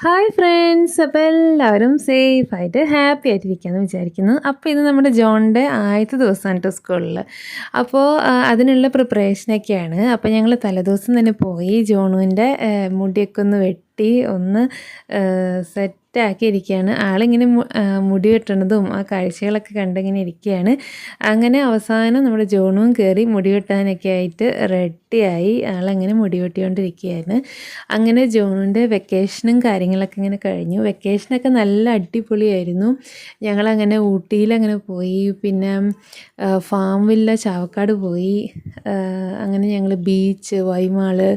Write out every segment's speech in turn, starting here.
Hi friends, അപ്പോൾ എല്ലാവരും സേഫായിട്ട് ഹാപ്പി ആയിട്ടിരിക്കുകയെന്ന് വിചാരിക്കുന്നു. അപ്പോൾ ഇത് നമ്മുടെ ജോണിൻ്റെ ആദ്യത്തെ ദിവസമാണ് കേട്ടോ സ്കൂളിൽ. അപ്പോൾ അതിനുള്ള പ്രിപ്പറേഷനൊക്കെയാണ്. അപ്പോൾ ഞങ്ങൾ തലേദിവസം തന്നെ പോയി ജോണുവിൻ്റെ മുടിയൊക്കെ ഒന്ന് വെട്ടി ഒന്ന് സെറ്റാക്കി ഇരിക്കുകയാണ്. ആളിങ്ങനെ മുടി വെട്ടണതും ആ കാഴ്ചകളൊക്കെ കണ്ടിങ്ങനെ ഇരിക്കുകയാണ്. അങ്ങനെ അവസാനം നമ്മുടെ ജോണും കയറി മുടി വെട്ടാനൊക്കെ ആയിട്ട് റെഡിയായി ആളങ്ങനെ മുടി വെട്ടിക്കൊണ്ടിരിക്കുകയാണ്. അങ്ങനെ ജോണിൻ്റെ വെക്കേഷനും കാര്യങ്ങളൊക്കെ ഇങ്ങനെ കഴിഞ്ഞു. വെക്കേഷനൊക്കെ നല്ല അടിപൊളിയായിരുന്നു. ഞങ്ങളങ്ങനെ ഊട്ടിയിലങ്ങനെ പോയി, പിന്നെ ഫാം വില്ല ചാവക്കാട് പോയി, അങ്ങനെ ഞങ്ങൾ ബീച്ച്, വൈമാള്,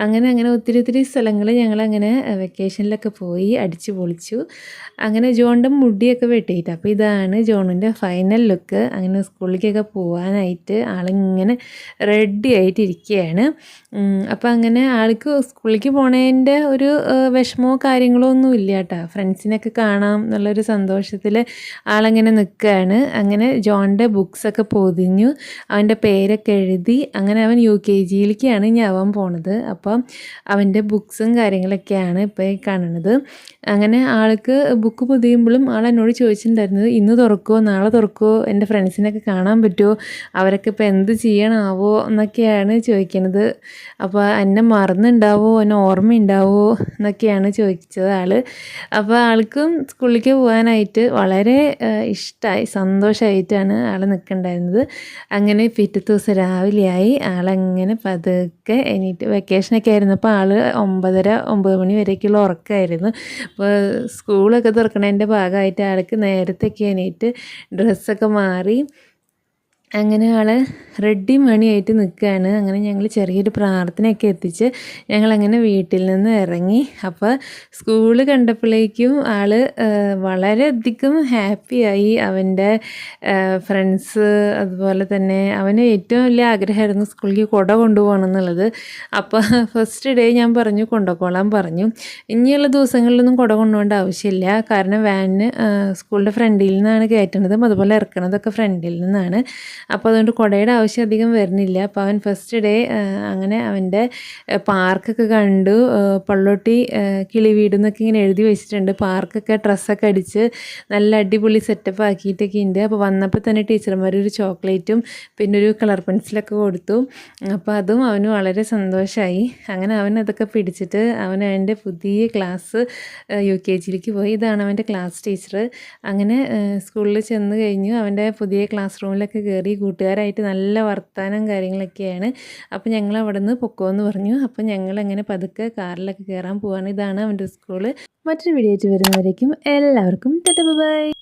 അങ്ങനെ ഒത്തിരി സ്ഥലങ്ങൾ ഞങ്ങളങ്ങനെ വെക്കേഷനിലൊക്കെ പോയി അടിച്ചു പൊളിച്ചു. അങ്ങനെ ജോണിൻ്റെ മുടിയൊക്കെ വെട്ടിയിട്ട്, അപ്പോൾ ഇതാണ് ജോണിൻ്റെ ഫൈനൽ ലുക്ക്. അങ്ങനെ സ്കൂളിലേക്കൊക്കെ പോകാനായിട്ട് ആളിങ്ങനെ റെഡി ആയിട്ടിരിക്കുകയാണ്. അപ്പോൾ അങ്ങനെ ആൾക്ക് സ്കൂളിലേക്ക് പോണതിൻ്റെ ഒരു വിഷമമോ കാര്യങ്ങളോ ഒന്നും ഇല്ല കേട്ടോ. ഫ്രണ്ട്സിനൊക്കെ കാണാം എന്നുള്ളൊരു സന്തോഷത്തിൽ ആളങ്ങനെ നിൽക്കുകയാണ്. അങ്ങനെ ജോണിൻ്റെ ബുക്സൊക്കെ പൊതിഞ്ഞു, അവൻ്റെ പേരൊക്കെ എഴുതി. അങ്ങനെ അവൻ UKGയിലേക്കാണ് ഇനി ആവാൻ പോണത്. അപ്പം അവൻ്റെ ബുക്സും കാര്യങ്ങളൊക്കെയാണ് ഇപ്പോൾ ഈ കാണുന്നത്. അങ്ങനെ ആൾക്ക് ബുക്ക് പൊതിയുമ്പോഴും ആൾ എന്നോട് ചോദിച്ചിട്ടുണ്ടായിരുന്നത്, ഇന്ന് തുറക്കുമോ നാളെ തുറക്കുമോ, എൻ്റെ ഫ്രണ്ട്സിനൊക്കെ കാണാൻ പറ്റുമോ, അവരൊക്കെ ഇപ്പോൾ എന്ത് ചെയ്യണമാവോ എന്നൊക്കെയാണ് ചോദിക്കുന്നത്. അപ്പോൾ എന്നെ മറന്നുണ്ടാവോ, എന്നെ ഓർമ്മയുണ്ടാവോ എന്നൊക്കെയാണ് ചോദിച്ചത് ആൾ. അപ്പോൾ ആൾക്കും സ്കൂളിലേക്ക് പോകാനായിട്ട് വളരെ ഇഷ്ടമായി, സന്തോഷമായിട്ടാണ് ആൾ നിൽക്കുന്നുണ്ടായിരുന്നത്. അങ്ങനെ പിറ്റത്തെ ദിവസം രാവിലെയായി ആളങ്ങനെ പതുക്കെ എണീറ്റ്. വെക്കേഷനൊക്കെ ആയിരുന്നപ്പോൾ ആൾ 9:30-9 മണി വരെയൊക്കെയുള്ള ഉറക്കമായിരുന്നു. അപ്പോൾ സ്കൂളൊക്കെ തുറക്കണതിൻ്റെ ഭാഗമായിട്ട് ആൾക്ക് നേരത്തെയൊക്കെ എണീറ്റ് ഡ്രസ്സൊക്കെ മാറി അങ്ങനെ ആൾ റെഡി മണിയായിട്ട് നിൽക്കുകയാണ്. അങ്ങനെ ഞങ്ങൾ ചെറിയൊരു പ്രാർത്ഥനയൊക്കെ എത്തിച്ച് ഞങ്ങളങ്ങനെ വീട്ടിൽ നിന്ന് ഇറങ്ങി. അപ്പോൾ സ്കൂള് കണ്ടപ്പോഴേക്കും ആൾ വളരെയധികം ഹാപ്പിയായി. അവൻ്റെ ഫ്രണ്ട്സ്, അതുപോലെ തന്നെ അവന് ഏറ്റവും വലിയ ആഗ്രഹമായിരുന്നു സ്കൂളിലേക്ക് കുട കൊണ്ടുപോകണം എന്നുള്ളത്. അപ്പോൾ ഫസ്റ്റ് ഡേ ഞാൻ പറഞ്ഞു കൊണ്ടുപോയിക്കോളാൻ പറഞ്ഞു. ഇനിയുള്ള ദിവസങ്ങളിലൊന്നും കുട കൊണ്ടുപോകേണ്ട ആവശ്യമില്ല, കാരണം വാനിന് സ്കൂളിൻ്റെ ഫ്രണ്ടിൽ നിന്നാണ് കയറ്റുന്നതും അതുപോലെ ഇറക്കണതൊക്കെ ഫ്രണ്ടിൽ നിന്നാണ്. അപ്പോൾ അതുകൊണ്ട് കുടയുടെ ആവശ്യം അധികം വരുന്നില്ല. അപ്പോൾ അവൻ ഫസ്റ്റ് ഡേ അങ്ങനെ അവൻ്റെ പാർക്കൊക്കെ കണ്ടു. പള്ളോട്ടി കിളി വീട് എന്നൊക്കെ ഇങ്ങനെ എഴുതി വെച്ചിട്ടുണ്ട്. പാർക്കൊക്കെ ഡ്രസ്സൊക്കെ അടിച്ച് നല്ല അടിപൊളി സെറ്റപ്പ് ആക്കിയിട്ടൊക്കെ ഉണ്ട്. അപ്പോൾ വന്നപ്പോൾ തന്നെ ടീച്ചർമാർ ഒരു ചോക്ലേറ്റും പിന്നെ ഒരു കളർ പെൻസിലൊക്കെ കൊടുത്തു. അപ്പോൾ അതും അവന് വളരെ സന്തോഷമായി. അങ്ങനെ അവൻ അതൊക്കെ പിടിച്ചിട്ട് അവൻ്റെ പുതിയ ക്ലാസ് UKGയിലേക്ക് പോയി. ഇതാണ് അവൻ്റെ ക്ലാസ് ടീച്ചർ. അങ്ങനെ സ്കൂളിൽ ചെന്ന് കഴിഞ്ഞു. അവൻ്റെ പുതിയ ക്ലാസ് റൂമിലൊക്കെ കയറി കൂട്ടുകാരായിട്ട് നല്ല വർത്താനം കാര്യങ്ങളൊക്കെയാണ്. അപ്പോൾ ഞങ്ങൾ അവിടെ നിന്ന് പൊക്കോന്ന് പറഞ്ഞു. അപ്പോൾ ഞങ്ങളങ്ങനെ പതുക്കെ കാറിലൊക്കെ കയറാൻ പോവാണ്. ഇതാണ് അവൻ്റെ സ്കൂള്. മറ്റൊരു വീഡിയോ ആയിട്ട് വരുന്നവരേക്കും എല്ലാവർക്കും ടാറ്റാ ബൈ.